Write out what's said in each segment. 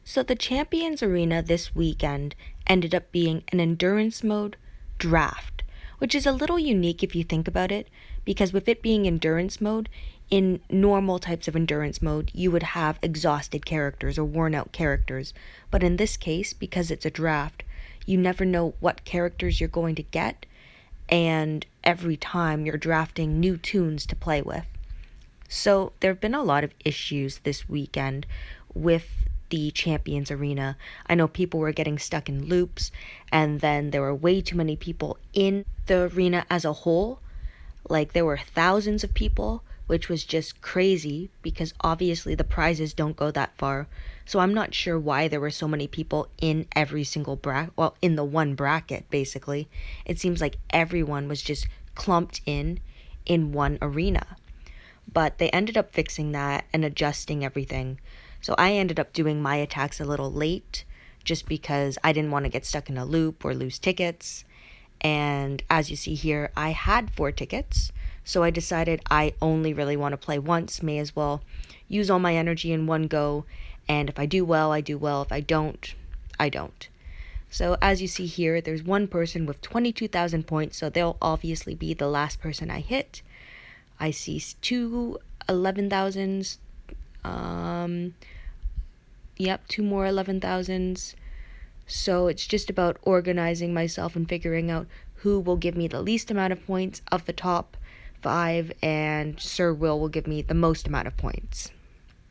So the Champions Arena this weekend ended up being an endurance mode draft, which is a little unique if you think about it, because with it being endurance mode, in normal types of endurance mode, you would have exhausted characters or worn out characters. But in this case, because it's a draft, you never know what characters you're going to get, and every time you're drafting new tunes to play with. So there have been a lot of issues this weekend with the Champions Arena. I know people were getting stuck in loops, and then there were way too many people in the arena as a whole. Like there were thousands of people, which was just crazy because obviously the prizes don't go that far. So I'm not sure why there were so many people in every single bracket, well, in the one bracket basically. It seems like everyone was just clumped in one arena, but they ended up fixing that and adjusting everything. So I ended up doing my attacks a little late just because I didn't want to get stuck in a loop or lose tickets. And as you see here, I had 4 tickets. So I decided I only really want to play once, may as well use all my energy in one go. And if I do well, I do well. If I don't, I don't. So as you see here, there's one person with 22,000 points, so they'll obviously be the last person I hit. I see two 11,000s. Yep, two more 11,000s. So it's just about organizing myself and figuring out who will give me the least amount of points of the top 5, and Sir Will give me the most amount of points.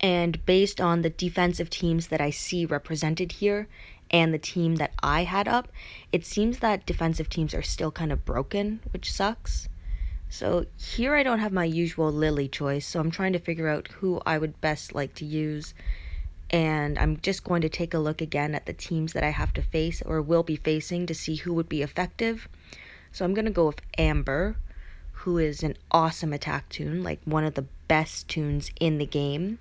And based on the defensive teams that I see represented here and the team that I had up, it seems that defensive teams are still kind of broken, which sucks. So here I don't have my usual Lily choice, so I'm trying to figure out who I would best like to use. And I'm just going to take a look again at the teams that I have to face or will be facing to see who would be effective. So I'm going to go with Amber, who is an awesome attack tune, like one of the best tunes in the game.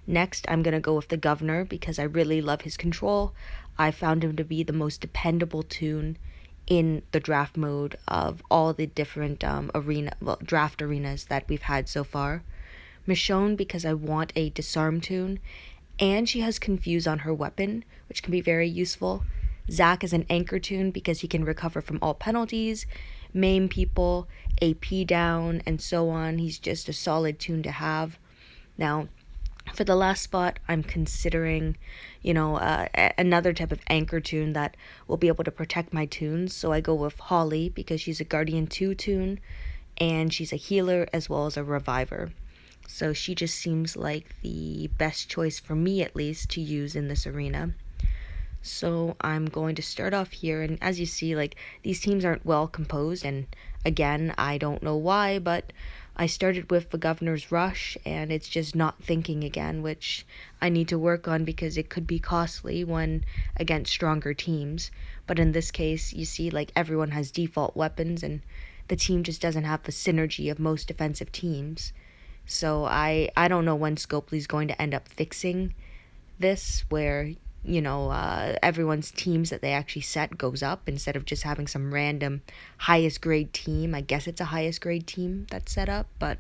Next, I'm going to go with the Governor because I really love his control. I found him to be the most dependable tune in the draft mode of all the different draft arenas that we've had so far. Michonne because I want a disarm tune, and she has Confuse on her weapon, which can be very useful. Zack is an anchor tune because he can recover from all penalties, maim people, AP down, and so on. He's just a solid tune to have. Now, for the last spot, I'm considering, another type of anchor tune that will be able to protect my tunes. So I go with Holly because she's a Guardian 2 tune, and she's a healer as well as a reviver. So she just seems like the best choice for me, at least, to use in this arena. So I'm going to start off here, and as you see, like, these teams aren't well composed, and again, I don't know why, but I started with the Governor's Rush, and it's just not thinking again, which I need to work on because it could be costly when against stronger teams. But in this case, you see, like, everyone has default weapons, and the team just doesn't have the synergy of most defensive teams. So I don't know when Scopely's going to end up fixing this, where everyone's teams that they actually set goes up instead of just having some random highest grade team. I guess it's a highest grade team that's set up, but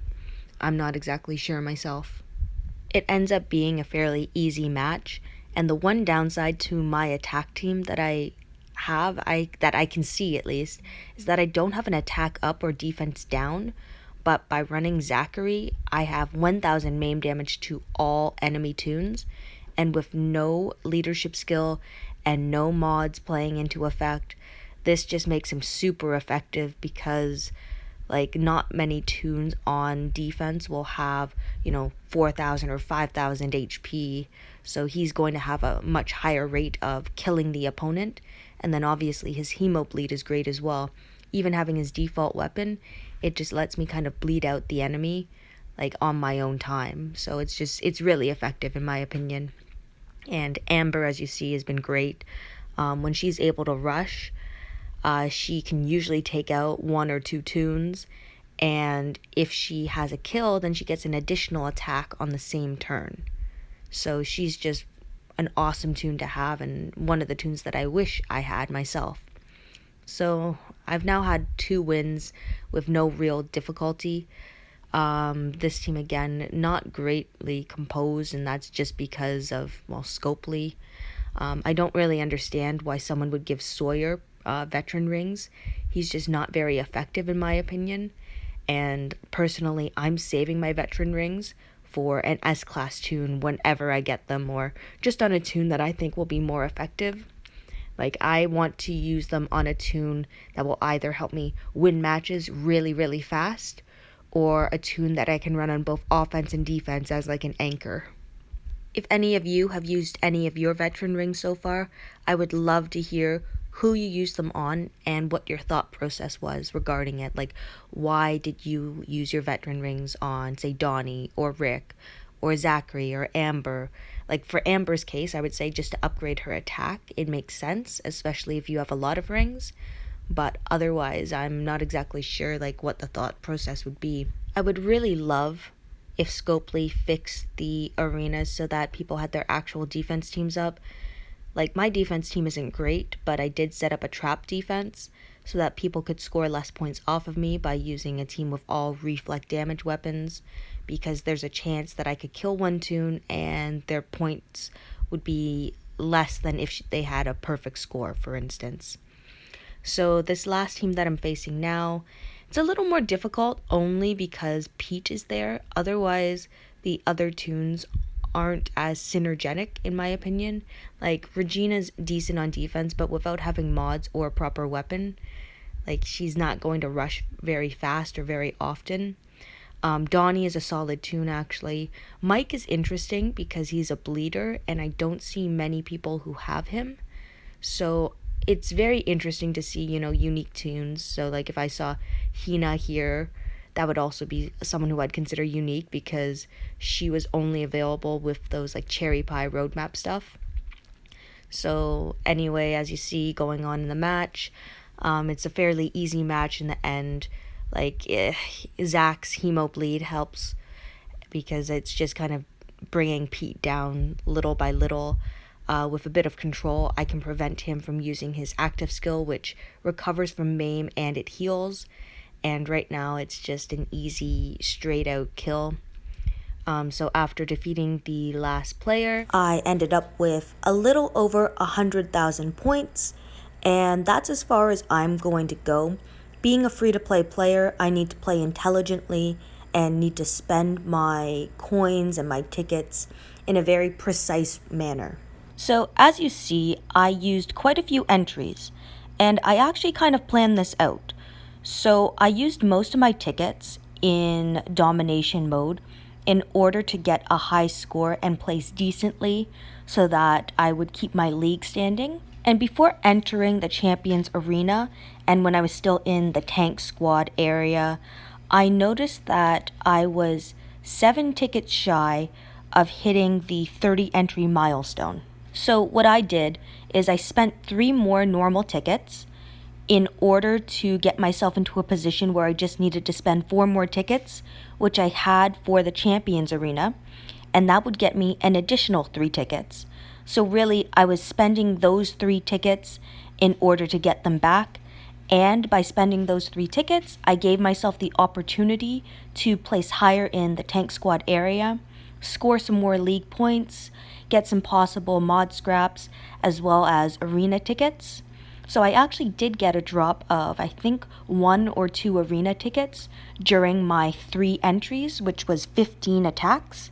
I'm not exactly sure myself. It ends up being a fairly easy match, and the one downside to my attack team that I can see at least, is that I don't have an attack up or defense down. But by running Zachary, I have 1,000 maim damage to all enemy tunes, and with no leadership skill and no mods playing into effect, this just makes him super effective because, like, not many tunes on defense will have, 4,000 or 5,000 HP, so he's going to have a much higher rate of killing the opponent, and then obviously his hemo bleed is great as well. Even having his default weapon, it just lets me kind of bleed out the enemy, like, on my own time. So it's really effective in my opinion. And Amber, as you see, has been great. When she's able to rush, she can usually take out 1 or 2 tunes, and if she has a kill, then she gets an additional attack on the same turn. So she's just an awesome tune to have, and one of the tunes that I wish I had myself. So I've now had 2 wins with no real difficulty. This team, again, not greatly composed, and that's just because of, well, Scopely. I don't really understand why someone would give Sawyer veteran rings. He's just not very effective, in my opinion. And personally, I'm saving my veteran rings for an S-Class tune whenever I get them, or just on a tune that I think will be more effective. Like, I want to use them on a tune that will either help me win matches really, really fast, or a tune that I can run on both offense and defense as like an anchor. If any of you have used any of your veteran rings so far, I would love to hear who you used them on and what your thought process was regarding it. Like, why did you use your veteran rings on, say, Donnie or Rick or Zachary or Amber? Like, for Amber's case, I would say just to upgrade her attack, it makes sense, especially if you have a lot of rings. But otherwise, I'm not exactly sure like what the thought process would be. I would really love if Scopely fixed the arenas so that people had their actual defense teams up. Like, my defense team isn't great, but I did set up a trap defense so that people could score less points off of me by using a team with all reflect damage weapons, because there's a chance that I could kill one tune and their points would be less than if they had a perfect score, for instance. So this last team that I'm facing now, it's a little more difficult only because Pete is there. Otherwise, the other tunes aren't as synergetic, in my opinion. Like, Regina's decent on defense, but without having mods or a proper weapon, like, she's not going to rush very fast or very often. Donnie is a solid tune, actually. Mike is interesting because he's a bleeder, and I don't see many people who have him. So it's very interesting to see, unique tunes. So, like, if I saw Hina here, that would also be someone who I'd consider unique because she was only available with those, like, cherry pie roadmap stuff. So, anyway, as you see going on in the match, it's a fairly easy match in the end. Like, Zach's Hemo Bleed helps because it's just kind of bringing Pete down little by little. With a bit of control, I can prevent him from using his active skill, which recovers from maim and it heals. And right now, it's just an easy, straight-out kill. So after defeating the last player, I ended up with a little over 100,000 points, and that's as far as I'm going to go. Being a free-to-play player, I need to play intelligently and need to spend my coins and my tickets in a very precise manner. So as you see, I used quite a few entries, and I actually kind of planned this out. So I used most of my tickets in domination mode in order to get a high score and place decently so that I would keep my league standing. And before entering the Champions Arena, and when I was still in the tank squad area, I noticed that I was 7 tickets shy of hitting the 30 entry milestone. So what I did is I spent 3 more normal tickets in order to get myself into a position where I just needed to spend 4 more tickets, which I had for the Champions Arena, and that would get me an additional 3 tickets. So really, I was spending those 3 tickets in order to get them back, and by spending those 3 tickets, I gave myself the opportunity to place higher in the tank squad area, score some more league points, get some possible mod scraps, as well as arena tickets. So I actually did get a drop of, I think, 1 or 2 arena tickets during my 3 entries, which was 15 attacks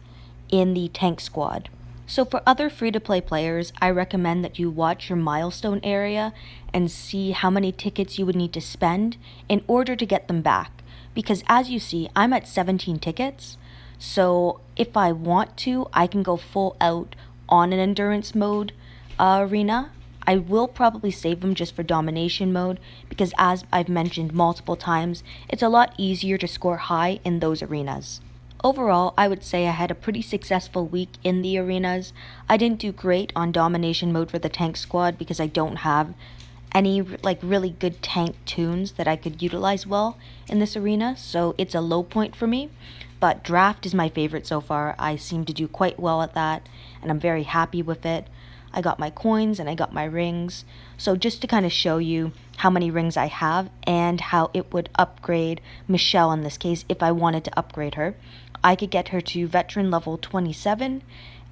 in the tank squad. So for other free-to-play players, I recommend that you watch your milestone area and see how many tickets you would need to spend in order to get them back. Because as you see, I'm at 17 tickets, so if I want to, I can go full out on an endurance mode arena. I will probably save them just for domination mode because, as I've mentioned multiple times, it's a lot easier to score high in those arenas. Overall, I would say I had a pretty successful week in the arenas. I didn't do great on domination mode for the tank squad because I don't have any like really good tank tunes that I could utilize well in this arena, so it's a low point for me. But draft is my favorite so far. I seem to do quite well at that, and I'm very happy with it. I got my coins and I got my rings. So just to kind of show you how many rings I have and how it would upgrade Michelle in this case if I wanted to upgrade her, I could get her to veteran level 27,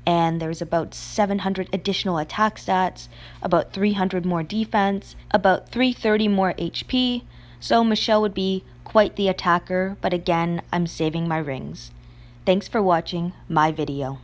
and there's about 700 additional attack stats, about 300 more defense, about 330 more HP. So Michelle would be quite the attacker, but again, I'm saving my rings. Thanks for watching my video.